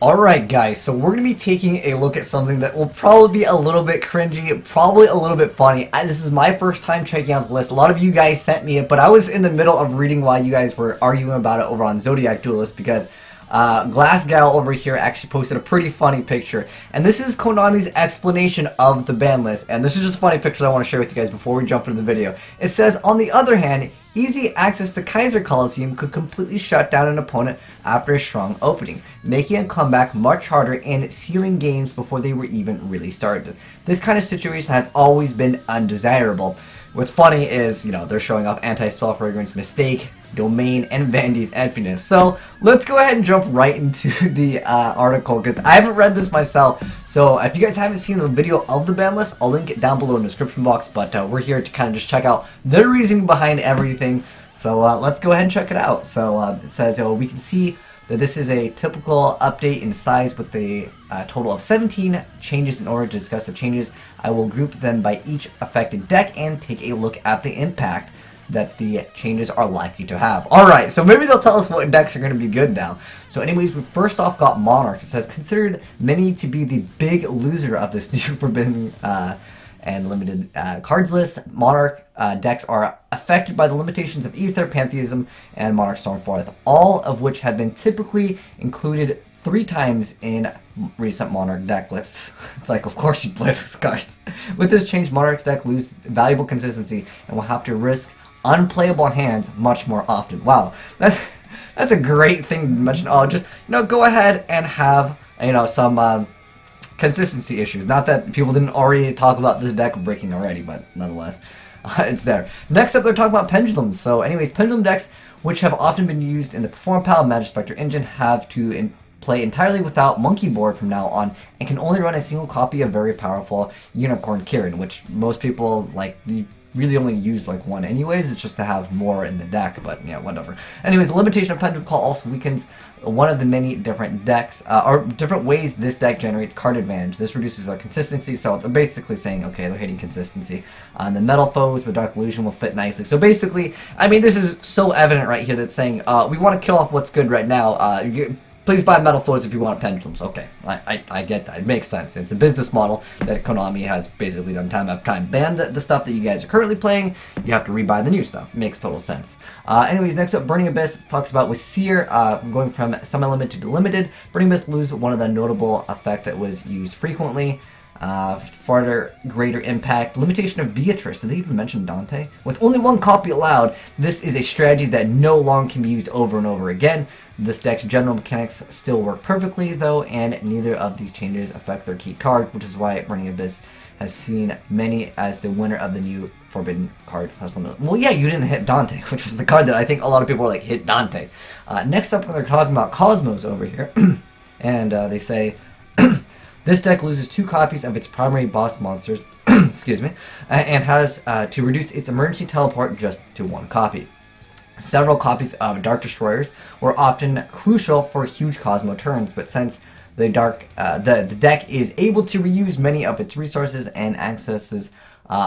Alright guys, so we're going to be taking a look at something that will probably be a little bit cringy, probably a little bit funny. This is my first time checking out the list. A lot of you guys sent me it, but I was in the middle of reading while you guys were arguing about it over on Zodiac Duelist because Glass Gal over here actually posted a pretty funny picture. And this is Konami's explanation of the ban list. And this is just a funny picture I want to share with you guys before we jump into the video. It says, on the other hand, easy access to Kaiser Coliseum could completely shut down an opponent after a strong opening, making a comeback much harder and sealing games before they were even really started. This kind of situation has always been undesirable. What's funny is, you know, they're showing off anti-spell fragrance, mistake, domain, and Vandy's emptiness. So let's go ahead and jump right into the article because I haven't read this myself. So if you guys haven't seen the video of the ban list, I'll link it down below in the description box. But we're here to kind of just check out the reasoning behind everything. So let's go ahead and check it out. So it says we can see that this is a typical update in size with a total of 17 changes. In order to discuss the changes, I will group them by each affected deck and take a look at the impact that the changes are likely to have. Alright, so maybe they'll tell us what decks are going to be good now. So anyways, we first off got Monarchs. It says, considered many to be the big loser of this new Forbidden and limited cards list, Monarch decks are affected by the limitations of Ether, Pantheism, and Monarch Stormforth, all of which have been typically included 3 times in recent Monarch deck lists. It's like, of course you play those cards. With this change, Monarch's deck lose valuable consistency and will have to risk unplayable hands much more often. Wow, that's a great thing to mention. Oh, just, you know, go ahead and have, you know, some consistency issues. Not that people didn't already talk about this deck breaking already, but nonetheless, it's there. Next up, they're talking about Pendulums. So anyways, Pendulum decks, which have often been used in the Perform Pal Magic Spectre engine, have to play entirely without Monkey Board from now on, and can only run a single copy of very powerful Unicorn Kirin, which most people, like, really only use like one anyways. It's just to have more in the deck, but yeah, whatever. Anyways, the limitation of Pendulum Call also weakens one of the many different decks, or different ways this deck generates card advantage. This reduces their consistency, so they're basically saying, okay, they're hitting consistency. On the Metal Foes, the Dark Illusion will fit nicely. So basically, I mean, this is so evident right here that's saying, we want to kill off what's good right now. Please buy Metal Foes if you want Pendulums. Okay, I get that. It makes sense. It's a business model that Konami has basically done time after time. Ban the stuff that you guys are currently playing. You have to rebuy the new stuff. Makes total sense. Anyways, next up, Burning Abyss talks about with Seer going from semi-limited to limited. Burning Abyss loses one of the notable effect that was used frequently. Farther greater impact. Limitation of Beatrice. Did they even mention Dante? With only one copy allowed, this is a strategy that no longer can be used over and over again. This deck's general mechanics still work perfectly though, and neither of these changes affect their key card, which is why Burning Abyss has seen many as the winner of the new Forbidden card. Well, yeah, you didn't hit Dante, which was the card that I think a lot of people were like, hit Dante. Next up, they're talking about Cosmos over here, and they say, this deck loses 2 copies of its primary boss monsters, excuse me, and has to reduce its emergency teleport just to 1 copy. Several copies of Dark Destroyers were often crucial for huge Cosmo turns, but since the deck is able to reuse many of its resources and accesses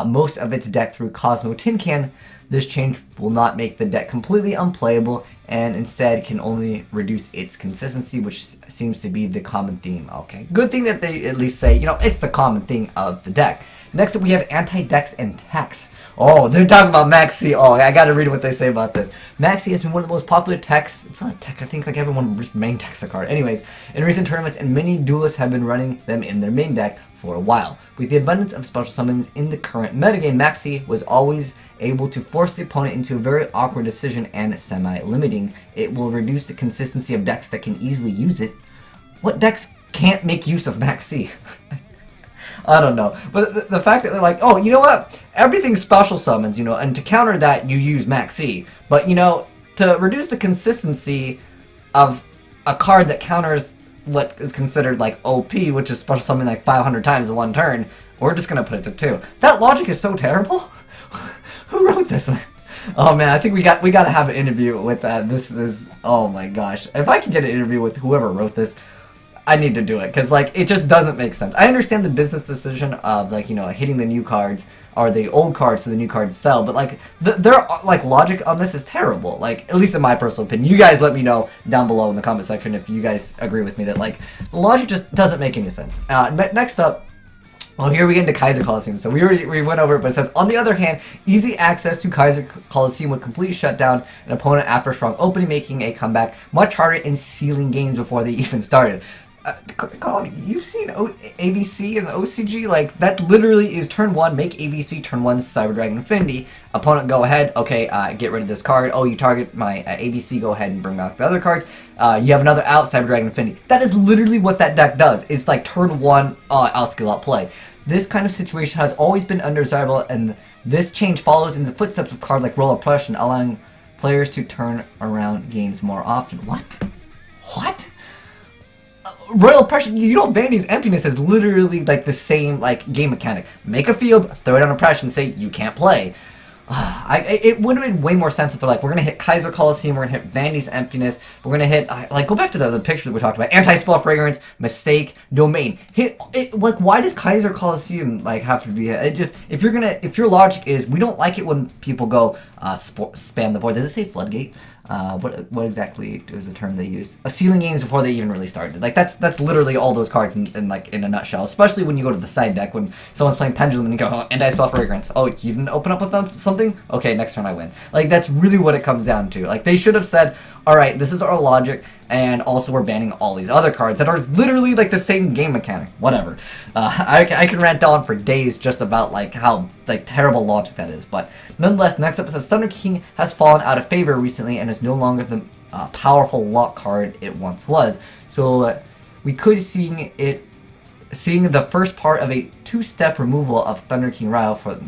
most of its deck through Cosmo Tin Can, this change will not make the deck completely unplayable, and instead can only reduce its consistency, which seems to be the common theme. Okay, good thing that they at least say, you know, it's the common thing of the deck. Next up, we have Anti-Dex and Tax. Oh, they're talking about Maxi. Oh, I gotta read what they say about this. Maxi has been one of the most popular techs. It's not a tech, I think like everyone just main decks the card. Anyways, in recent tournaments, and many duelists have been running them in their main deck for a while. With the abundance of special summons in the current metagame, Maxi was always able to force the opponent into a very awkward decision and semi-limiting. It will reduce the consistency of decks that can easily use it. What decks can't make use of Maxi? I don't know, but the fact that they're like, oh, you know what, everything special summons, you know, and to counter that you use Maxi, but you know, to reduce the consistency of a card that counters what is considered like OP, which is special summon like 500 times in 1 turn, we're just gonna put it to 2. That logic is so terrible. Who wrote this? Oh man, I think we got to have an interview with this. Oh my gosh, if I can get an interview with whoever wrote this. I need to do it because like it just doesn't make sense. I understand the business decision of like hitting the new cards or the old cards so the new cards sell, but like their like logic on this is terrible. Like at least in my personal opinion. You guys let me know down below in the comment section if you guys agree with me that like the logic just doesn't make any sense. Next up. Well, here we get into Kaiser Coliseum. So we went over it, but it says, on the other hand, easy access to Kaiser Coliseum would completely shut down an opponent after a strong opening, making a comeback much harder in sealing games before they even started. Colin, you've seen ABC and the OCG? Like, that literally is turn 1, make ABC, turn 1, Cyber Dragon Infinity. Opponent, go ahead, okay, get rid of this card. Oh, you target my ABC, go ahead and bring back the other cards. You have another out, Cyber Dragon Infinity. That is literally what that deck does. It's like turn 1, I'll skill out play. This kind of situation has always been undesirable, and this change follows in the footsteps of cards like Royal Oppression, allowing players to turn around games more often. What? What? Royal Oppression, Vandy's Emptiness is literally like the same like game mechanic. Make a field, throw it on Oppression, say you can't play. It would have been way more sense if they're like, we're going to hit Kaiser Coliseum, we're going to hit Vandy's Emptiness, we're going to hit, like, go back to the picture that we talked about, Anti-Spell Fragrance, Mistake, Domain. Hit, like, why does Kaiser Coliseum, like, have to be, if your logic is, we don't like it when people go, spam the board, does it say Floodgate? What exactly is the term they use? Sealing games before they even really started. Like that's literally all those cards in a nutshell. Especially when you go to the side deck when someone's playing Pendulum and you go, oh, Anti-Spell Fragrance. Oh, you didn't open up with something? Okay, next turn I win. Like that's really what it comes down to. Like they should have said, all right, this is our logic, and also we're banning all these other cards that are literally like the same game mechanic. Whatever. I can rant on for days just about like how like terrible logic that is. But nonetheless, next up it says Thunder King has fallen out of favor recently and is no longer the powerful lock card it once was. So we could seeing the first part of a two-step removal of Thunder King Rao for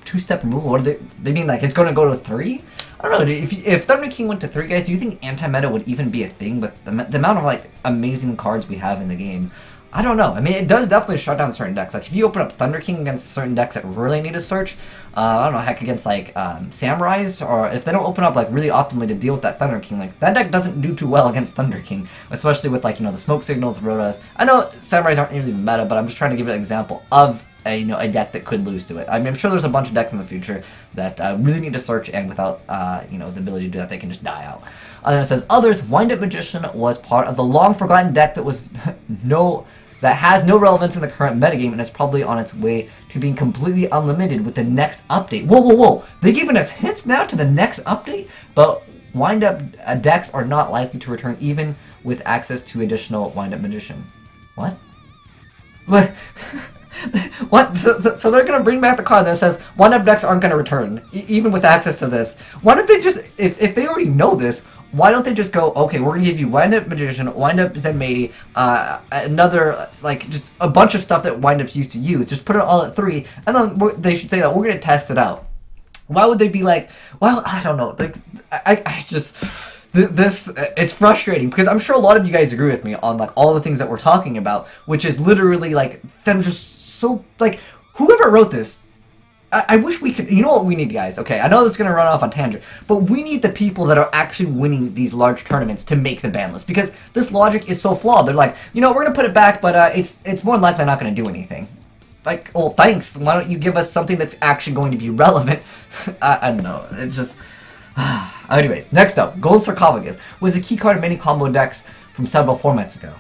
two-step removal. What do they mean? Like it's going to go to 3? I don't know. If Thunder King went to 3, guys, do you think anti-meta would even be a thing with the amount of like amazing cards we have in the game? I don't know. I mean, it does definitely shut down certain decks. Like, if you open up Thunder King against certain decks that really need a search, I don't know, heck, against, like, Samurais, or if they don't open up, like, really optimally to deal with that Thunder King, like, that deck doesn't do too well against Thunder King, especially with, like, the Smoke Signals, Rotas. I know Samurais aren't really meta, but I'm just trying to give an example of a deck that could lose to it. I mean, I'm sure there's a bunch of decks in the future that really need to search, and without, the ability to do that, they can just die out. And then it says, others, Wind-Up Magician was part of the long-forgotten deck that was that has no relevance in the current metagame and is probably on its way to being completely unlimited with the next update. Whoa, whoa, whoa! They're giving us hints now to the next update? But wind-up decks are not likely to return even with access to additional Wind-Up Magician. What? What? What? So they're going to bring back the card that says wind-up decks aren't going to return, even with access to this. Why don't they just, if they already know this, why don't they just go, okay, we're going to give you Wind-Up Magician, Wind-Up Zenmaity, another, like, just a bunch of stuff that Wind-Ups used to use. Just put it all at 3, and then they should say that we're going to test it out. Why would they be like, well, I don't know. Like, I just, this, it's frustrating, because I'm sure a lot of you guys agree with me on, like, all the things that we're talking about, which is literally, like, them just so, like, whoever wrote this, I wish we could, you know what we need, guys? Okay, I know this is going to run off on tangent, but we need the people that are actually winning these large tournaments to make the ban list, because this logic is so flawed. They're like, we're going to put it back, but it's more than likely not going to do anything. Like, well, thanks. Why don't you give us something that's actually going to be relevant? I don't know. It just... Anyways, next up, Gold Sarcophagus was a key card in many combo decks from several formats ago.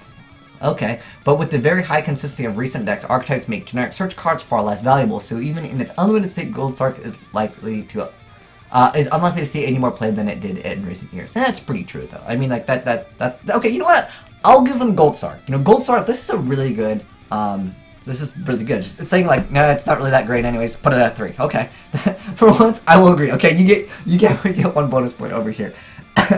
Okay, but with the very high consistency of recent decks, archetypes make generic search cards far less valuable, so even in its unlimited state, Gold Sarc is unlikely to see any more play than it did in recent years. That's pretty true, though. I mean, like, okay, you know what? I'll give them Gold Sarc. Gold Sarc, this is a really good, this is really good. It's saying, like, nah, it's not really that great anyways, put it at 3. Okay. For once, I will agree. Okay, you get 1 bonus point over here.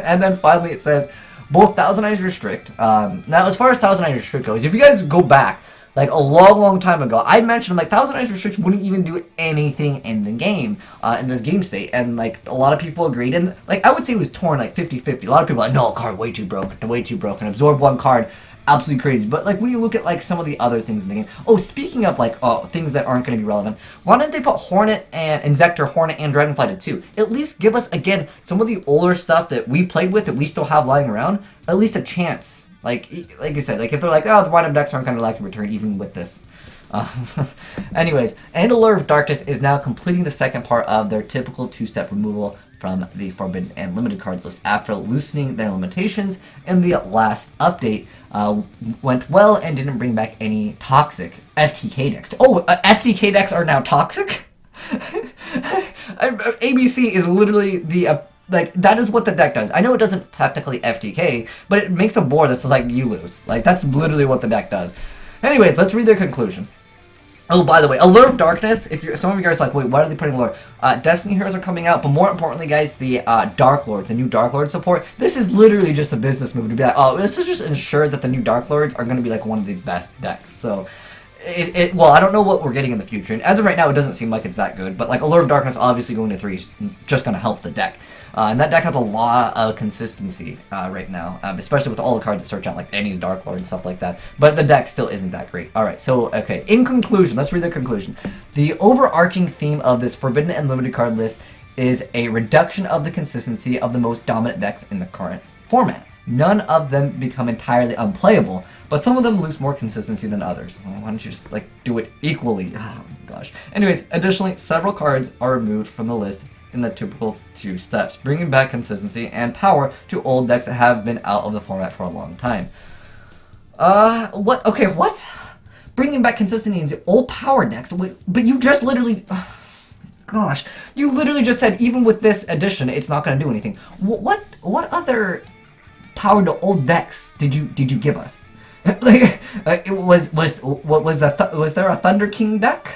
And then finally it says, both Thousand Eyes Restrict. Now, as far as Thousand Eyes Restrict goes, if you guys go back, like, a long, long time ago, I mentioned, like, Thousand Eyes Restrict wouldn't even do anything in the game, in this game state, and, like, a lot of people agreed, and, like, I would say it was torn, like, 50-50. A lot of people are like, no, card way too broken, absorb 1 card, absolutely crazy. But, like, when you look at, like, some of the other things in the game, oh, speaking of, like, things that aren't going to be relevant, why didn't they put Hornet and Inzektor, Hornet, and Dragonfly to 2? At least give us, again, some of the older stuff that we played with that we still have lying around, at least a chance. Like I said, like if they're like, oh, the wind-up decks aren't going to like return even with this. Anyways, and Allure of Darkness is now completing the second part of their typical two-step removal from the Forbidden and Limited cards list after loosening their limitations, and the last update went well and didn't bring back any toxic FTK decks. Oh, FTK decks are now toxic? ABC is literally the... like, that is what the deck does. I know it doesn't technically FTK, but it makes a board that's just like, you lose. Like, that's literally what the deck does. Anyways, let's read their conclusion. Oh, by the way, Allure of Darkness, if you're, some of you guys are like, wait, why are they putting Allure? Destiny Heroes are coming out, but more importantly, guys, the Dark Lords, the new Dark Lord support, this is literally just a business move to be like, oh, this is just ensure that the new Dark Lords are going to be like one of the best decks. So, well, I don't know what we're getting in the future, and as of right now, it doesn't seem like it's that good, but like Allure of Darkness obviously going to 3 is just going to help the deck. And that deck has a lot of consistency right now, especially with all the cards that search out, like any Dark Lord and stuff like that. But the deck still isn't that great. Alright, so, okay, in conclusion, let's read the conclusion. The overarching theme of this Forbidden and Limited card list is a reduction of the consistency of the most dominant decks in the current format. None of them become entirely unplayable, but some of them lose more consistency than others. Well, why don't you just, like, do it equally? Oh, gosh. Anyways, additionally, several cards are removed from the list in the typical 2 steps, bringing back consistency and power to old decks that have been out of the format for a long time. What? Okay, what? Bringing back consistency into old power decks? Wait, but you just literally... gosh. You literally just said even with this addition, it's not going to do anything. What other power to old decks did you give us? Like, was there a Thunder King deck?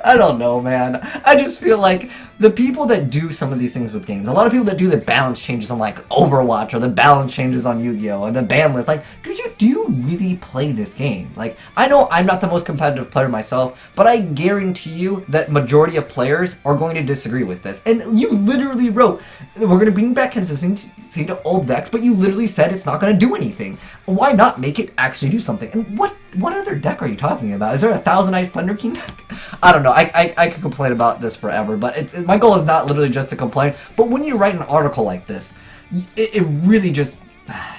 I don't know, man. I just feel like the people that do some of these things with games, a lot of people that do the balance changes on like Overwatch or the balance changes on Yu-Gi-Oh! And the ban list, like, do you really play this game? Like, I know I'm not the most competitive player myself, but I guarantee you that majority of players are going to disagree with this. And you literally wrote, we're going to bring back consistency to old decks, but you literally said it's not going to do anything. Why not make it actually do something? And what other deck are you talking about? Is there a Thousand Eyes Thunder King deck? I don't know. I could complain about this forever, but my goal is not literally just to complain. But when you write an article like this, it really just... I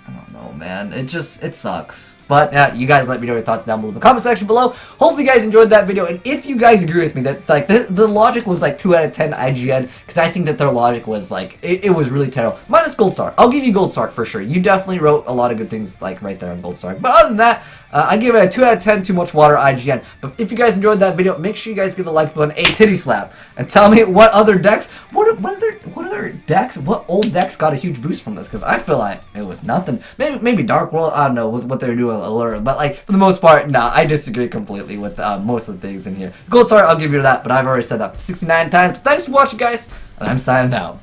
don't know, man. It sucks. But you guys let me know your thoughts down below in the comment section below. Hopefully you guys enjoyed that video. And if you guys agree with me that like the logic was like 2 out of 10 IGN, because I think that their logic was like, it was really terrible. Minus Gold Star. I'll give you Gold Star for sure. You definitely wrote a lot of good things like right there on Gold Star. But other than that, I give it a 2 out of 10 too much water IGN. But if you guys enjoyed that video, make sure you guys give the like button a titty slap. And tell me what other decks, what other decks, what old decks got a huge boost from this? Because I feel like it was nothing. Maybe Dark World, I don't know what they're doing. Allure, but like for the most part, nah, I disagree completely with most of the things in here. Gold Star, I'll give you that, but I've already said that 69 times. But thanks for watching, guys, and I'm signing out.